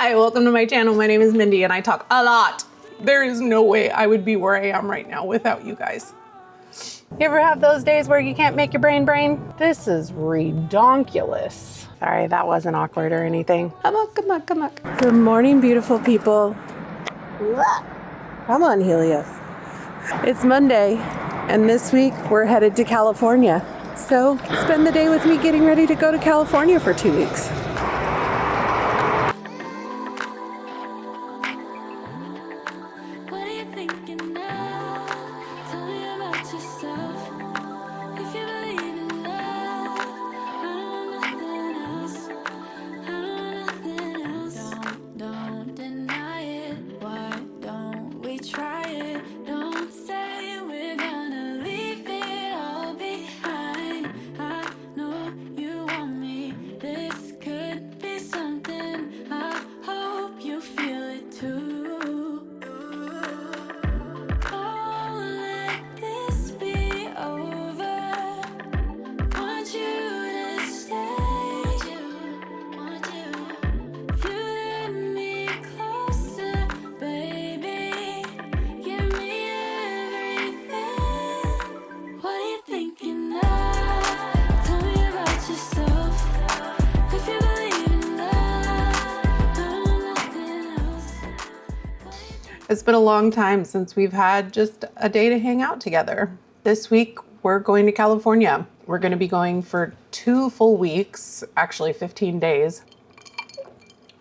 Hi, welcome to my channel. My name is Mindy and I talk a lot. There is no way I would be where I am right now without you guys. You ever have those days where you can't make your brain? This is redonkulous. Sorry, that wasn't awkward or anything. Come on. Good morning, beautiful people. Come on, Helios. It's Monday, and this week we're headed to California. So spend the day with me getting ready to go to California for 2 weeks. It's been a long time since we've had just a day to hang out together. This week, we're going to California. We're going to be going for 2 full weeks, actually 15 days.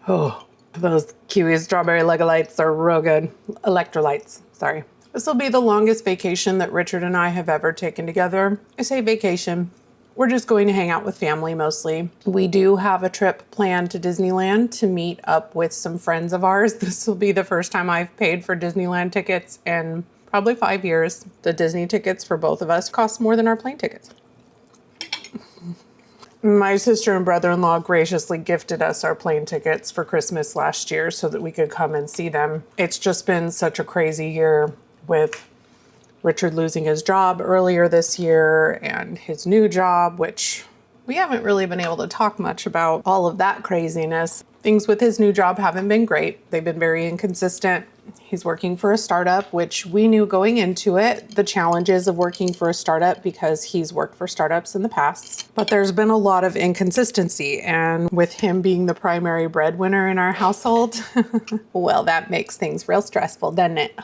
Oh, those kiwi strawberry legolites are real good. Electrolytes, sorry. This will be the longest vacation that Richard and I have ever taken together. I say vacation. We're just going to hang out with family mostly. We do have a trip planned to Disneyland to meet up with some friends of ours. This will be the first time I've paid for Disneyland tickets in probably 5 years. The Disney tickets for both of us cost more than our plane tickets. My sister and brother-in-law graciously gifted us our plane tickets for Christmas last year so that we could come and see them. It's just been such a crazy year with Richard losing his job earlier this year and his new job, which we haven't really been able to talk much about all of that craziness. Things with his new job haven't been great. They've been very inconsistent. He's working for a startup, which we knew going into it, the challenges of working for a startup because he's worked for startups in the past. But there's been a lot of inconsistency, and with him being the primary breadwinner in our household, well, that makes things real stressful, doesn't it?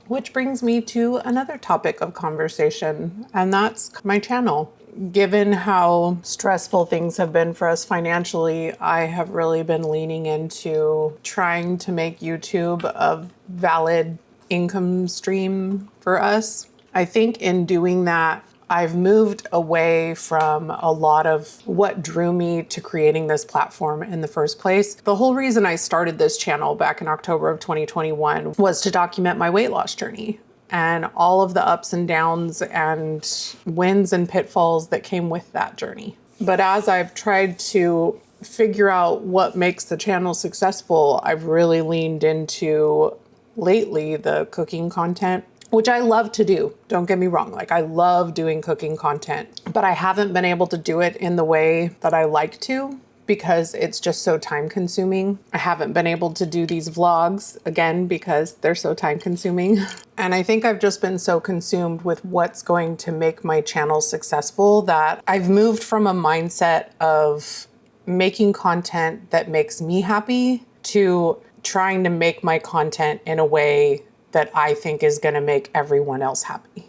Which brings me to another topic of conversation, and that's my channel. Given how stressful things have been for us financially, I have really been leaning into trying to make YouTube a valid income stream for us. I think in doing that, I've moved away from a lot of what drew me to creating this platform in the first place. The whole reason I started this channel back in October of 2021 was to document my weight loss journey and all of the ups and downs and wins and pitfalls that came with that journey. But as I've tried to figure out what makes the channel successful, I've really leaned into lately the cooking content, which I love to do. Don't get me wrong. Like, I love doing cooking content, but I haven't been able to do it in the way that I like to because it's just so time consuming. I haven't been able to do these vlogs again because they're so time consuming. And I think I've just been so consumed with what's going to make my channel successful that I've moved from a mindset of making content that makes me happy to trying to make my content in a way that I think is going to make everyone else happy.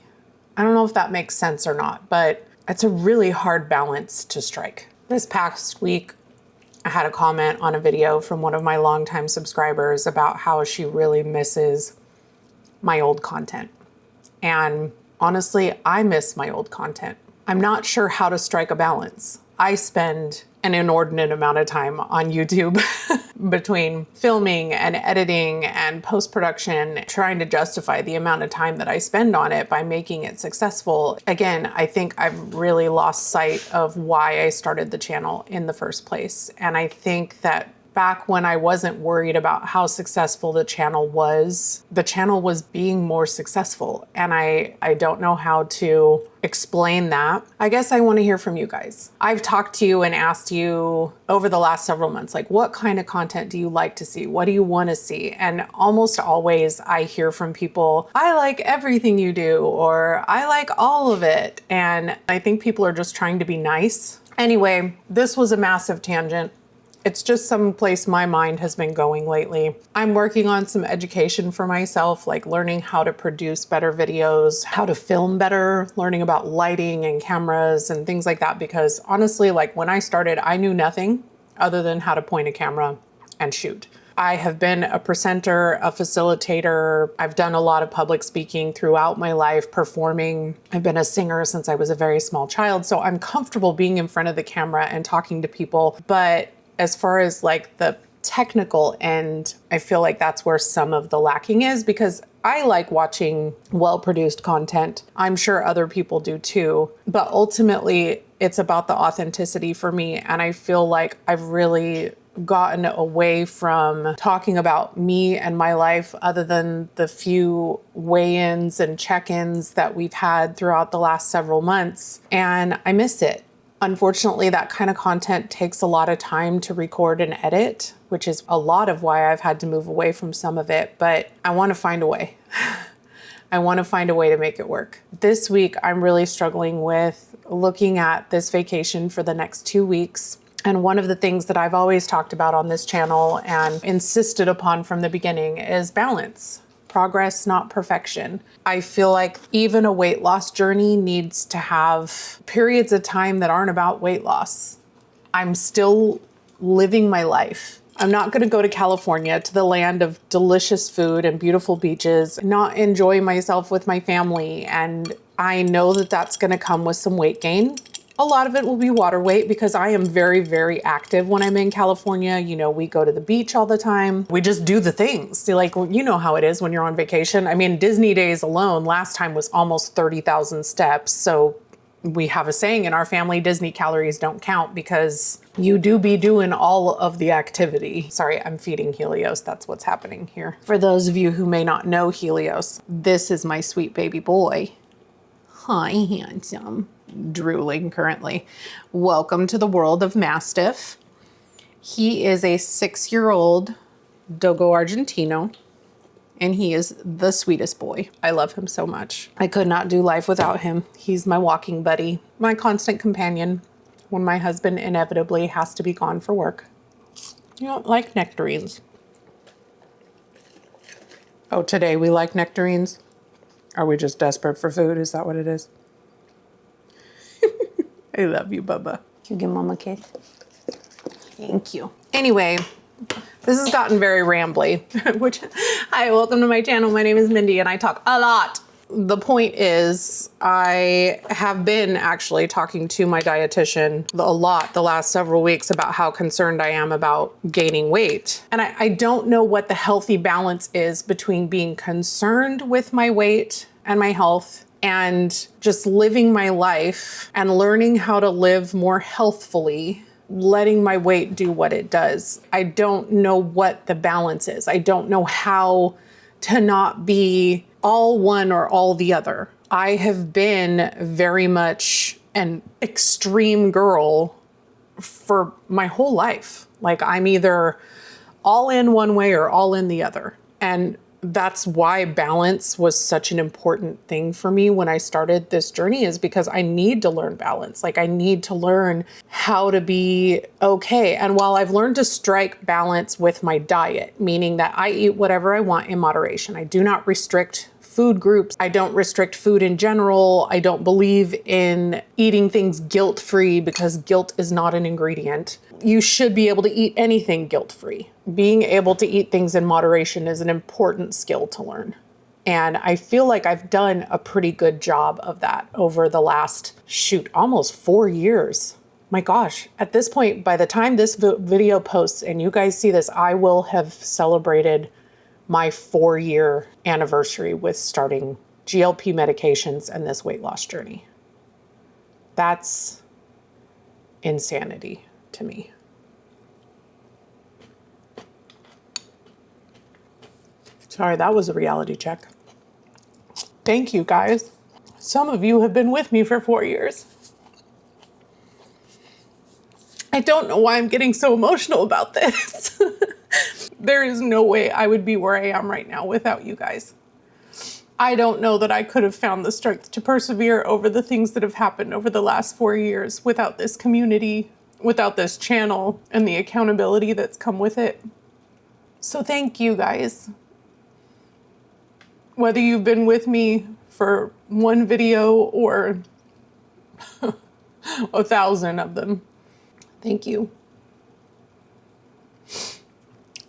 I don't know if that makes sense or not, but it's a really hard balance to strike. This past week, I had a comment on a video from one of my longtime subscribers about how she really misses my old content. And honestly, I miss my old content. I'm not sure how to strike a balance. I spend an inordinate amount of time on YouTube between filming and editing and post-production, trying to justify the amount of time that I spend on it by making it successful. Again, I think I've really lost sight of why I started the channel in the first place. And I think that back when I wasn't worried about how successful the channel was being more successful. And I don't know how to explain that. I guess I want to hear from you guys. I've talked to you and asked you over the last several months, like, what kind of content do you like to see? What do you want to see? And almost always I hear from people, I like everything you do, or I like all of it. And I think people are just trying to be nice. Anyway, this was a massive tangent. It's just some place my mind has been going lately. I'm working on some education for myself, like learning how to produce better videos, how to film better, learning about lighting and cameras and things like that. Because honestly, like when I started, I knew nothing other than how to point a camera and shoot. I have been a presenter, a facilitator. I've done a lot of public speaking throughout my life, performing. I've been a singer since I was a very small child. So I'm comfortable being in front of the camera and talking to people. But as far as like the technical end, I feel like that's where some of the lacking is, because I like watching well-produced content. I'm sure other people do too, but ultimately it's about the authenticity for me. And I feel like I've really gotten away from talking about me and my life, other than the few weigh-ins and check-ins that we've had throughout the last several months. And I miss it. Unfortunately, that kind of content takes a lot of time to record and edit, which is a lot of why I've had to move away from some of it, but I want to find a way. I want to find a way to make it work. This week, I'm really struggling with looking at this vacation for the next 2 weeks. And one of the things that I've always talked about on this channel and insisted upon from the beginning is balance. Progress, not perfection. I feel like even a weight loss journey needs to have periods of time that aren't about weight loss. I'm still living my life. I'm not going to go to California, to the land of delicious food and beautiful beaches, not enjoy myself with my family. And I know that that's going to come with some weight gain. A lot of it will be water weight because I am very, very active when I'm in California. You know, we go to the beach all the time. We just do the things. See, like, you know how it is when you're on vacation. I mean, Disney days alone, last time was almost 30,000 steps. So we have a saying in our family, Disney calories don't count, because you do be doing all of the activity. Sorry, I'm feeding Helios. That's what's happening here. For those of you who may not know Helios, this is my sweet baby boy. Hi, handsome. Drooling currently. Welcome to the world of Mastiff. He is a 6-year-old Dogo Argentino, and he is the sweetest boy. I love him so much. I could not do life without him. He's my walking buddy, my constant companion when my husband inevitably has to be gone for work. You don't like nectarines? Oh, today we like nectarines? Are we just desperate for food? Is that what it is? I love you, Bubba. Can you give Mama a kiss? Thank you. Anyway, this has gotten very rambly, hi, welcome to my channel. My name is Mindy and I talk a lot. The point is, I have been actually talking to my dietitian a lot the last several weeks about how concerned I am about gaining weight. And I don't know what the healthy balance is between being concerned with my weight and my health and just living my life and learning how to live more healthfully, letting my weight do what it does. I don't know what the balance is. I don't know how to not be all one or all the other. I have been very much an extreme girl for my whole life. Like, I'm either all in one way or all in the other. And that's why balance was such an important thing for me when I started this journey, is because I need to learn balance. Like, I need to learn how to be okay. And while I've learned to strike balance with my diet, meaning that I eat whatever I want in moderation, I do not restrict food groups. I don't restrict food in general. I don't believe in eating things guilt-free because guilt is not an ingredient. You should be able to eat anything guilt-free. Being able to eat things in moderation is an important skill to learn. And I feel like I've done a pretty good job of that over the last, almost 4 years. My gosh, at this point, by the time this video posts and you guys see this, I will have celebrated my 4-year anniversary with starting GLP medications and this weight loss journey. That's insanity to me. Sorry, that was a reality check. Thank you, guys. Some of you have been with me for 4 years. I don't know why I'm getting so emotional about this. There is no way I would be where I am right now without you guys. I don't know that I could have found the strength to persevere over the things that have happened over the last 4 years without this community, without this channel, and the accountability that's come with it. So thank you guys. Whether you've been with me for one video or 1,000 of them, thank you.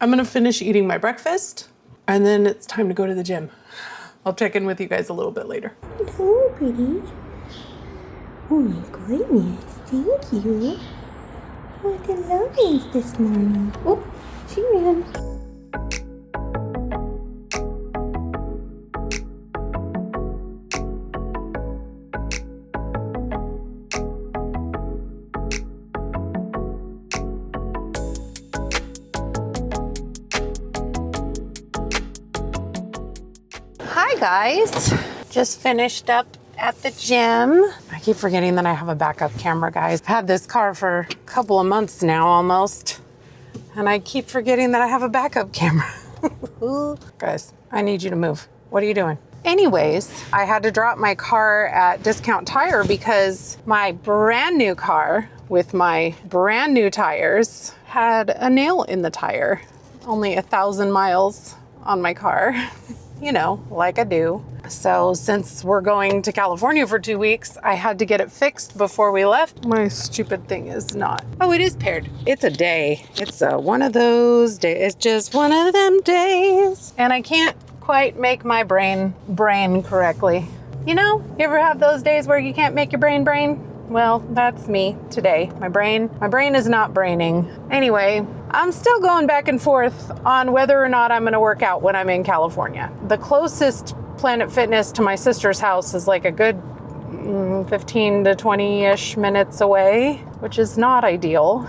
I'm gonna finish eating my breakfast and then it's time to go to the gym. I'll check in with you guys a little bit later. Hello, pretty. Oh my goodness, thank you. What a lovingness this morning. Oh, she ran. Hi guys, just finished up at the gym. I keep forgetting that I have a backup camera, guys. I've had this car for a couple of months now almost, and I keep forgetting that I have a backup camera. Guys, I need you to move. What are you doing? Anyways, I had to drop my car at Discount Tire because my brand new car with my brand new tires had a nail in the tire. Only 1,000 miles on my car. You know, like I do. So since we're going to California for 2 weeks, I had to get it fixed before we left. My stupid thing is not. Oh, it is paired. It's a day. It's one of those days. It's just one of them days. And I can't quite make my brain correctly. You know, you ever have those days where you can't make your brain? Well, that's me today. My brain is not braining. Anyway, I'm still going back and forth on whether or not I'm going to work out when I'm in California. The closest Planet Fitness to my sister's house is like a good 15 to 20-ish minutes away, which is not ideal.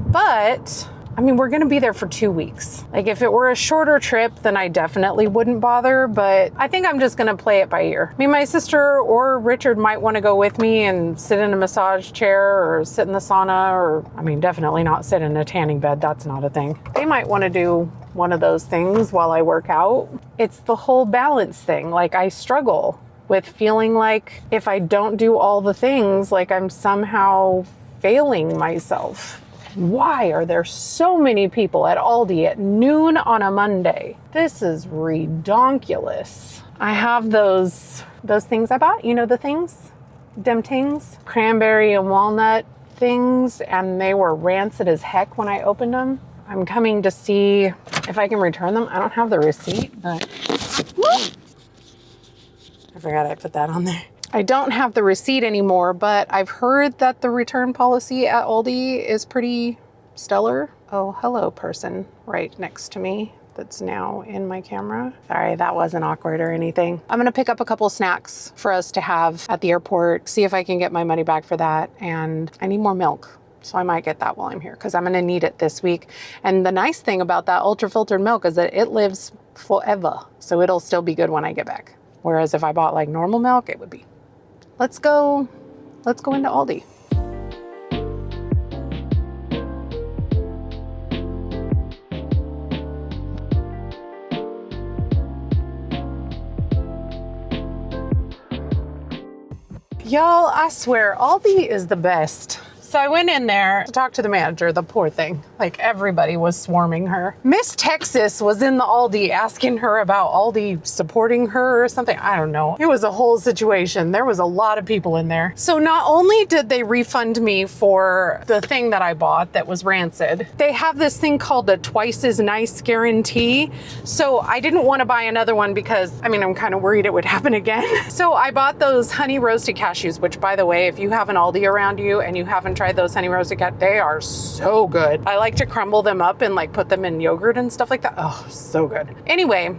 But I mean, we're going to be there for 2 weeks. Like if it were a shorter trip, then I definitely wouldn't bother, but I think I'm just going to play it by ear. I mean, my sister or Richard might want to go with me and sit in a massage chair or sit in the sauna, or I mean, definitely not sit in a tanning bed. That's not a thing. They might want to do one of those things while I work out. It's the whole balance thing. Like I struggle with feeling like if I don't do all the things, like I'm somehow failing myself. Why are there so many people at Aldi at noon on a Monday? This is redonkulous. I have those things I bought, you know, the things, them things, cranberry and walnut things, and they were rancid as heck when I opened them. I'm coming to see if I can return them. I don't have the receipt, but I forgot I put that on there. I don't have the receipt anymore, but I've heard that the return policy at Aldi is pretty stellar. Oh, hello, person right next to me that's now in my camera. Sorry, that wasn't awkward or anything. I'm gonna pick up a couple snacks for us to have at the airport, see if I can get my money back for that, and I need more milk. So I might get that while I'm here because I'm gonna need it this week. And the nice thing about that ultra filtered milk is that it lives forever. So it'll still be good when I get back. Whereas if I bought like normal milk, it would be. Let's go into Aldi. Y'all, I swear, Aldi is the best. So I went in there to talk to the manager, the poor thing. Like everybody was swarming her. Miss Texas was in the Aldi asking her about Aldi supporting her or something. I don't know. It was a whole situation. There was a lot of people in there. So not only did they refund me for the thing that I bought that was rancid, they have this thing called the twice as nice guarantee. So I didn't want to buy another one because, I mean, I'm kind of worried it would happen again. So I bought those honey roasted cashews, which by the way, if you have an Aldi around you and you haven't tried those honey roasted cashews, they are so good. I like to crumble them up and like put them in yogurt and stuff like that. Oh, so good. Anyway,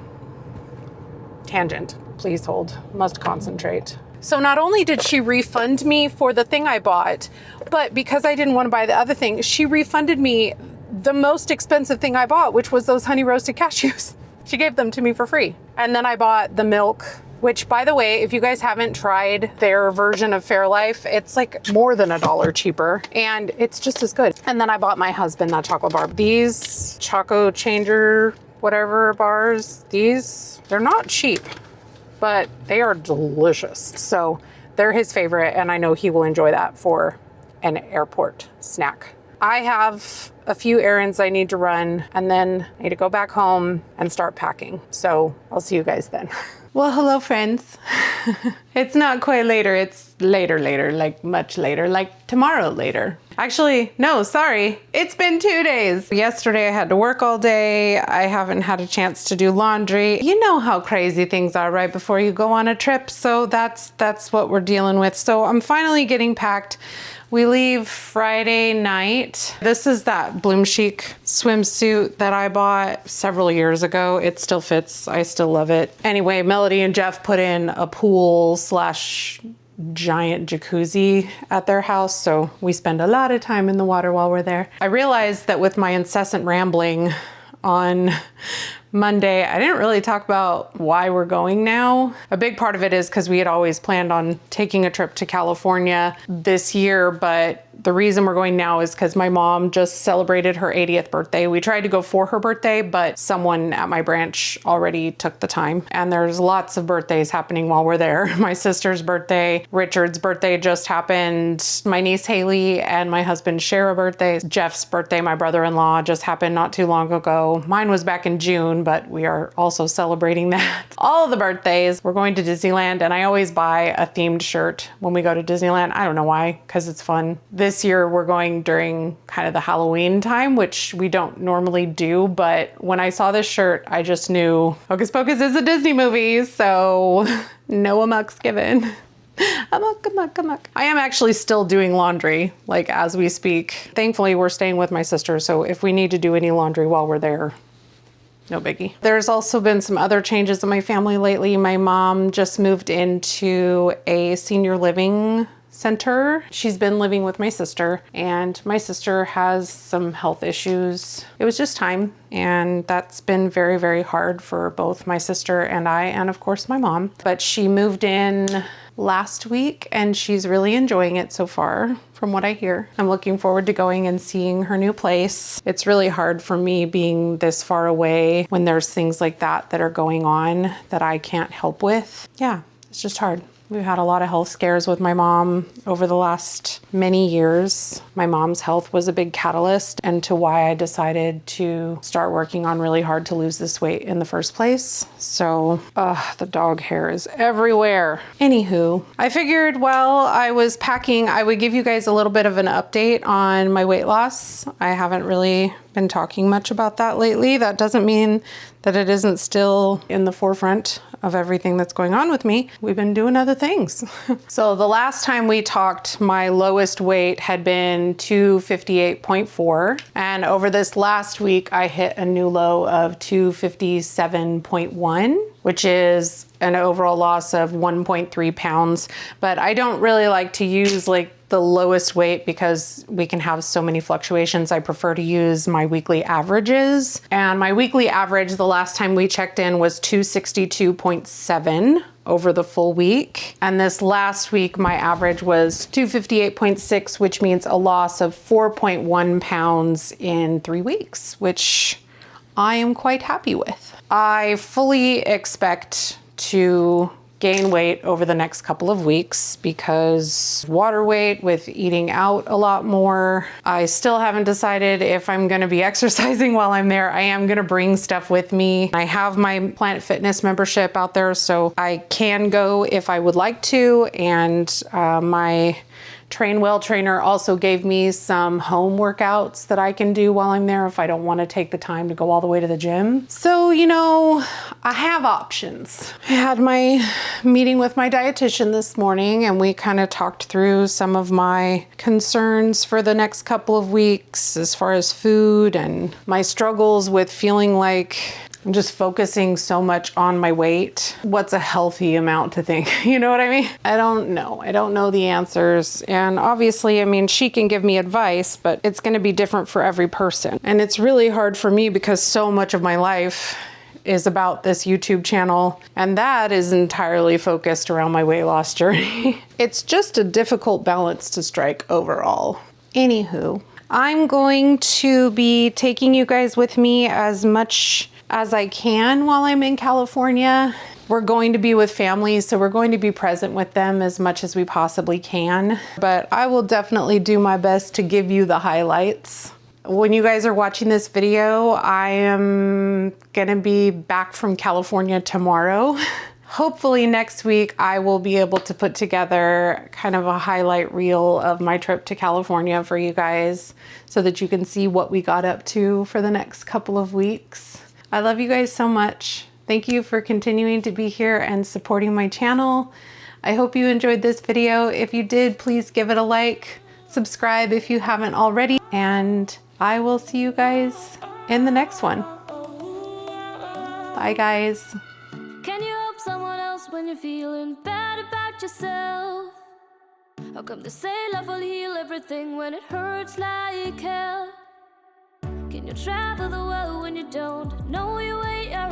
tangent, please hold, must concentrate. So not only did she refund me for the thing I bought, but because I didn't want to buy the other thing, she refunded me the most expensive thing I bought, which was those honey roasted cashews. She gave them to me for free. And then I bought the milk, which, by the way, if you guys haven't tried their version of Fairlife, it's like more than $1 cheaper and it's just as good. And then I bought my husband that chocolate bar. These Choco Changer whatever bars, they're not cheap, but they are delicious. So they're his favorite and I know he will enjoy that for an airport snack. I have a few errands I need to run and then I need to go back home and start packing. So I'll see you guys then. Well, hello friends. It's not quite later, it's later, like much later, like tomorrow later. Actually, no, sorry. It's been 2 days. Yesterday I had to work all day. I haven't had a chance to do laundry. You know how crazy things are right before you go on a trip. So that's what we're dealing with. So I'm finally getting packed. We leave Friday night. This is that Bloom Chic swimsuit that I bought several years ago. It still fits. I still love it. Anyway, Melody and Jeff put in a pool / giant jacuzzi at their house. So we spend a lot of time in the water while we're there. I realized that with my incessant rambling on Monday, I didn't really talk about why we're going now. A big part of it is because we had always planned on taking a trip to California this year, but the reason we're going now is because my mom just celebrated her 80th birthday. We tried to go for her birthday, but someone at my branch already took the time. And there's lots of birthdays happening while we're there. My sister's birthday, Richard's birthday just happened. My niece Haley and my husband share a birthday. Jeff's birthday, my brother-in-law, just happened not too long ago. Mine was back in June, but we are also celebrating that. All of the birthdays, we're going to Disneyland, and I always buy a themed shirt when we go to Disneyland. I don't know why, because it's fun. This year we're going during kind of the Halloween time, which we don't normally do, but when I saw this shirt, I just knew Hocus Pocus is a Disney movie, so no amuck's given. Amok. I am actually still doing laundry, like as we speak. Thankfully, we're staying with my sister, so if we need to do any laundry while we're there, no biggie. There's also been some other changes in my family lately. My mom just moved into a senior living center. She's been living with my sister, and my sister has some health issues. It was just time, and that's been very, very hard for both my sister and I, and of course my mom. But she moved in last week and she's really enjoying it so far, from what I hear. I'm looking forward to going and seeing her new place. It's really hard for me being this far away when there's things like that are going on that I can't help with. Yeah, it's just hard. We've had a lot of health scares with my mom over the last many years. My mom's health was a big catalyst and to why I decided to start working on really hard to lose this weight in the first place. So, the dog hair is everywhere. Anywho, I figured while I was packing, I would give you guys a little bit of an update on my weight loss. I haven't really been talking much about that lately. That doesn't mean that it isn't still in the forefront of everything that's going on with me. We've been doing other things. So the last time we talked, my lowest weight had been 258.4. And over this last week, I hit a new low of 257.1, which is an overall loss of 1.3 pounds. But I don't really like to use like the lowest weight because we can have so many fluctuations. I prefer to use my weekly averages. And my weekly average, the last time we checked in, was 262.7 over the full week. And this last week, my average was 258.6, which means a loss of 4.1 pounds in 3 weeks, which I am quite happy with. I fully expect to gain weight over the next couple of weeks because water weight with eating out a lot more. I still haven't decided if I'm gonna be exercising while I'm there. I am gonna bring stuff with me. I have my Planet Fitness membership out there, so I can go if I would like to. And my Train Well trainer also gave me some home workouts that I can do while I'm there if I don't want to take the time to go all the way to the gym. So, you know, I have options. I had my meeting with my dietitian this morning and we kind of talked through some of my concerns for the next couple of weeks as far as food and my struggles with feeling like I'm just focusing so much on my weight. What's a healthy amount to think? You know what I mean? I don't know. I don't know the answers. And obviously, I mean, she can give me advice, but it's going to be different for every person. And it's really hard for me because so much of my life is about this YouTube channel, and that is entirely focused around my weight loss journey. It's just a difficult balance to strike overall. Anywho, I'm going to be taking you guys with me as much as I can while I'm in California. We're going to be with family, so we're going to be present with them as much as we possibly can. But I will definitely do my best to give you the highlights. When you guys are watching this video, I am gonna be back from California tomorrow. Hopefully next week I will be able to put together kind of a highlight reel of my trip to California for you guys so that you can see what we got up to for the next couple of weeks. I love you guys so much. Thank you for continuing to be here and supporting my channel. I hope you enjoyed this video. If you did, please give it a like, subscribe if you haven't already, and I will see you guys in the next one. Bye, guys. Can you help someone else when you're feeling bad about yourself? How come they say love will heal everything when it hurts like hell? Can you travel the world when you don't know your way around?